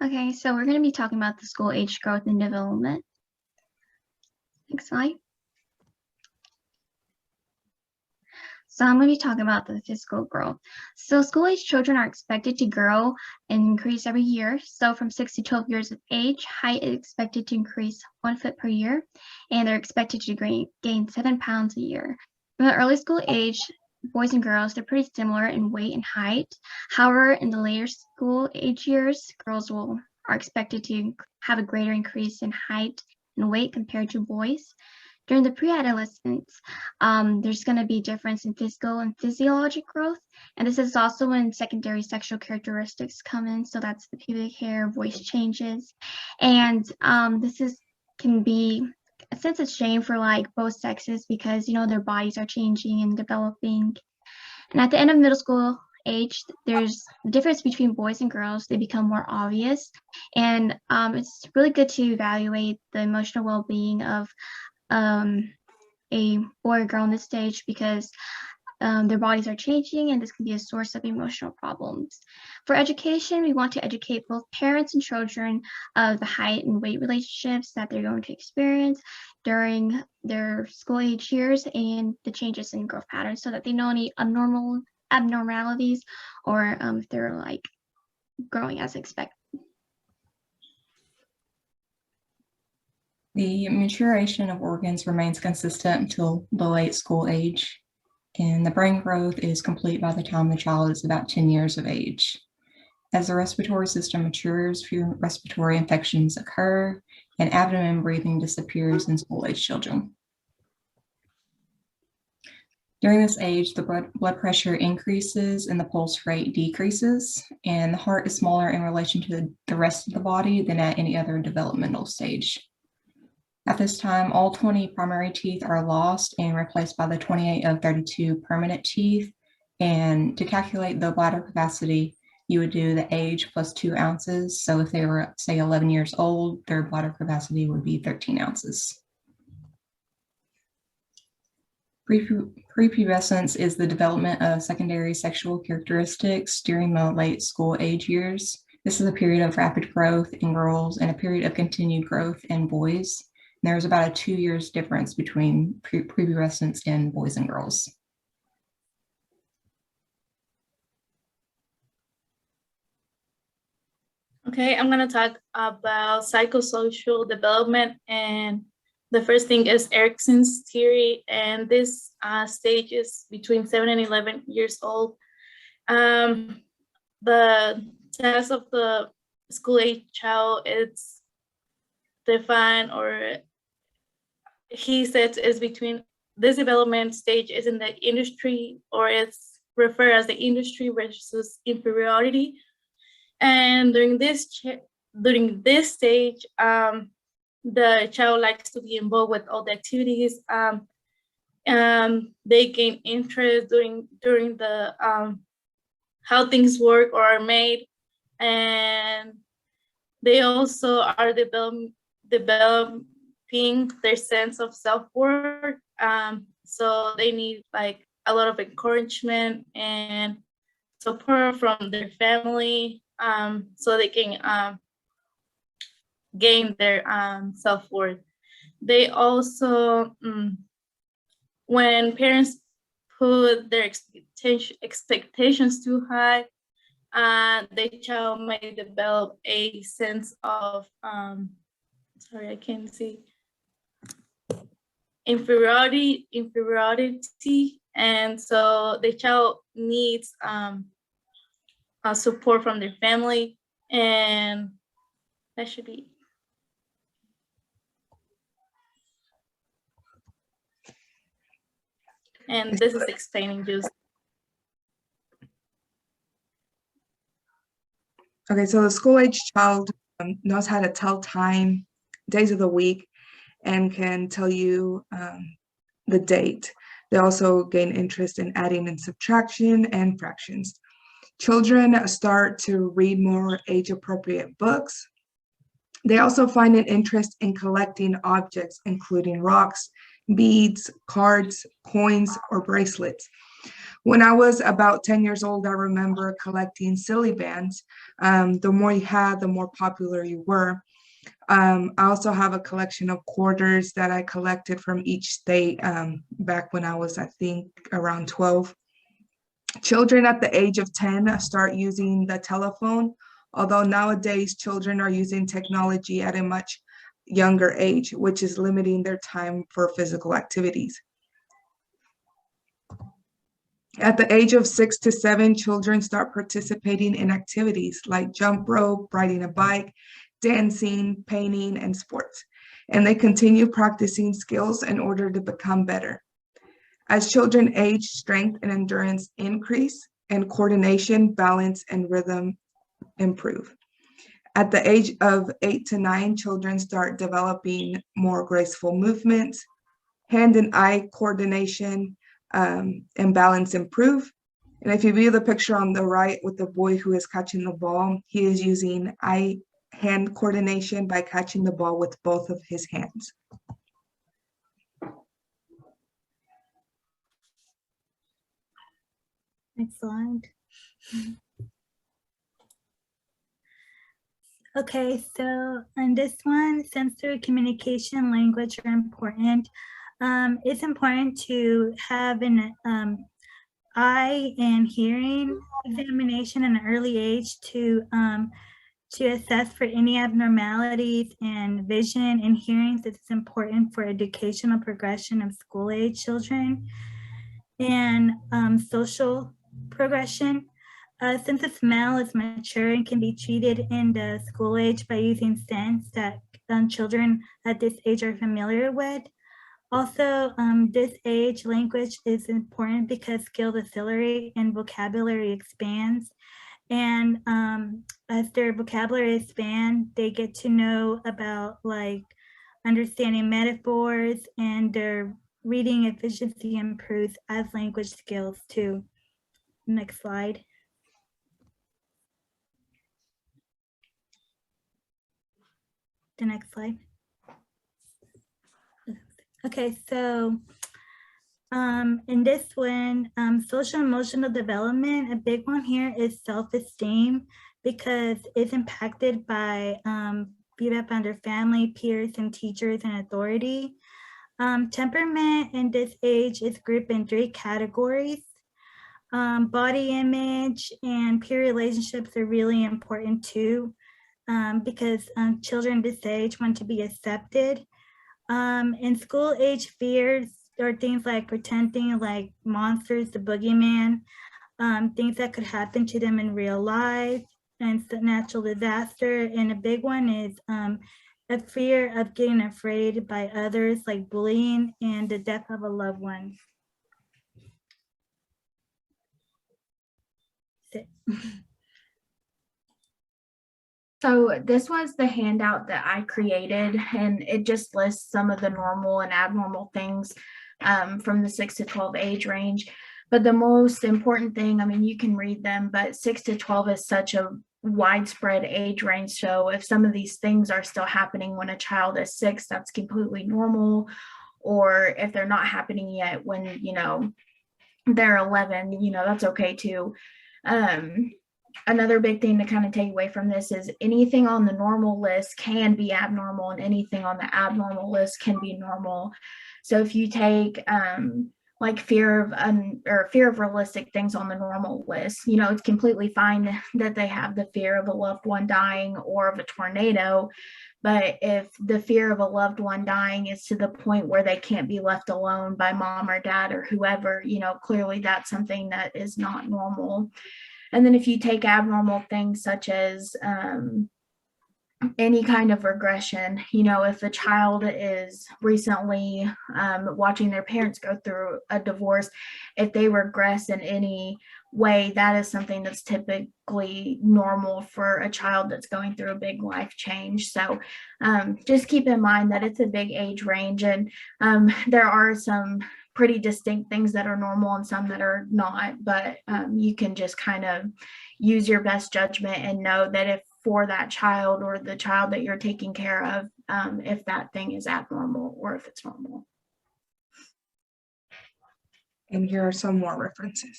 Okay, so we're going to be talking about the school age growth and development. Next slide. So I'm going to be talking about the physical growth. So school-age children are expected to grow and increase every year. So from 6 to 12 years of age, height is expected to increase 1 foot per year, and they're expected to gain 7 pounds a year. From the early school age, boys and girls, they're pretty similar in weight and height. However, in the later school age years, girls are expected to have a greater increase in height and weight compared to boys. During the pre-adolescence, there's going to be a difference in physical and physiologic growth. And this is also when secondary sexual characteristics come in. So that's the pubic hair, voice changes. And can be a sense of shame for like both sexes because, their bodies are changing and developing. And at the end of middle school age, there's the difference between boys and girls. They become more obvious. And it's really good to evaluate the emotional well-being of a boy or girl in this stage because their bodies are changing and this can be a source of emotional problems. For education, we want to educate both parents and children of the height and weight relationships that they're going to experience during their school age years and the changes in growth patterns so that they know any abnormalities or if they're like growing as expected. The maturation of organs remains consistent until the late school age, and the brain growth is complete by the time the child is about 10 years of age. As the respiratory system matures, fewer respiratory infections occur, and abdomen breathing disappears in school-age children. During this age, the blood pressure increases and the pulse rate decreases, and the heart is smaller in relation to the rest of the body than at any other developmental stage. At this time, all 20 primary teeth are lost and replaced by the 28 of 32 permanent teeth. And to calculate the bladder capacity, you would do the age plus 2 ounces. So if they were, say, 11 years old, their bladder capacity would be 13 ounces. Prepubescence is the development of secondary sexual characteristics during the late school age years. This is a period of rapid growth in girls and a period of continued growth in boys. There's about a 2 years difference between prepubescence in boys and girls. Okay, I'm going to talk about psychosocial development, and the first thing is Erickson's theory, and this stage is between 7 and 11 years old. The test of the school-age child is defined, or he says is between this development stage is in the industry, or it's referred as the industry versus inferiority. And during this stage, the child likes to be involved with all the activities. They gain interest during the how things work or are made, and they also are developing their sense of self-worth. So they need like a lot of encouragement and support from their family, so they can gain their self-worth. They also, when parents put their expectations too high, the child may develop a sense of, sorry, I can't see, inferiority, and so the child needs support from their family, and that should be. And this is explaining just. Okay, so the school-age child knows how to tell time, days of the week, and can tell you the date. They also gain interest in adding and subtraction and fractions. Children start to read more age-appropriate books. They also find an interest in collecting objects, including rocks, beads, cards, coins, or bracelets. When I was about 10 years old, I remember collecting silly bands. The more you had, the more popular you were. I also have a collection of quarters that I collected from each state back when I was, I think, around 12. Children at the age of 10 start using the telephone, although nowadays children are using technology at a much younger age, which is limiting their time for physical activities. At the age of 6 to 7, children start participating in activities like jump rope, riding a bike, dancing, painting, and sports. And they continue practicing skills in order to become better. As children age, strength and endurance increase, and coordination, balance, and rhythm improve. At the age of 8 to 9, children start developing more graceful movements, hand and eye coordination, and balance improve. And if you view the picture on the right with the boy who is catching the ball, he is using eye-hand coordination by catching the ball with both of his hands. Next slide. Okay, so on this one, sensory communication language are important. It's important to have an eye and hearing examination at an early age to assess for any abnormalities in vision and hearing. It's important for educational progression of school-age children and social progression. Since the smell is mature and can be treated in the school age by using scents that children at this age are familiar with. Also, this age language is important because skills accelerate and vocabulary expands. And as their vocabulary expands, they get to know about like understanding metaphors, and their reading efficiency improves as language skills too. Next slide. The next slide. Okay, so in this one, social emotional development, a big one here is self-esteem, because it's impacted by feedback on their family, peers, and teachers and authority. Temperament in this age is grouped in 3 categories. Body image and peer relationships are really important too, because children this age want to be accepted. In school age fears are things like pretending like monsters, the boogeyman, things that could happen to them in real life, and natural disaster. And a big one is a fear of getting afraid by others, like bullying and the death of a loved one. So this was the handout that I created, and it just lists some of the normal and abnormal things from the 6 to 12 age range. But the most important thing, I mean, you can read them, but 6 to 12 is such a widespread age range. So if some of these things are still happening when a child is 6, that's completely normal. Or if they're not happening yet when, you know, they're 11, you know, that's okay too. Another big thing to kind of take away from this is anything on the normal list can be abnormal, and anything on the abnormal list can be normal. So if you take like fear of realistic things on the normal list, you know, it's completely fine that they have the fear of a loved one dying or of a tornado. But if the fear of a loved one dying is to the point where they can't be left alone by mom or dad or whoever, you know, clearly that's something that is not normal. And then if you take abnormal things such as any kind of regression, you know, if a child is recently watching their parents go through a divorce, if they regress in any way, that is something that's typically normal for a child that's going through a big life change. So just keep in mind that it's a big age range, and there are some pretty distinct things that are normal and some that are not, but you can just kind of use your best judgment and know that if for that child or the child that you're taking care of, if that thing is abnormal or if it's normal. And here are some more references.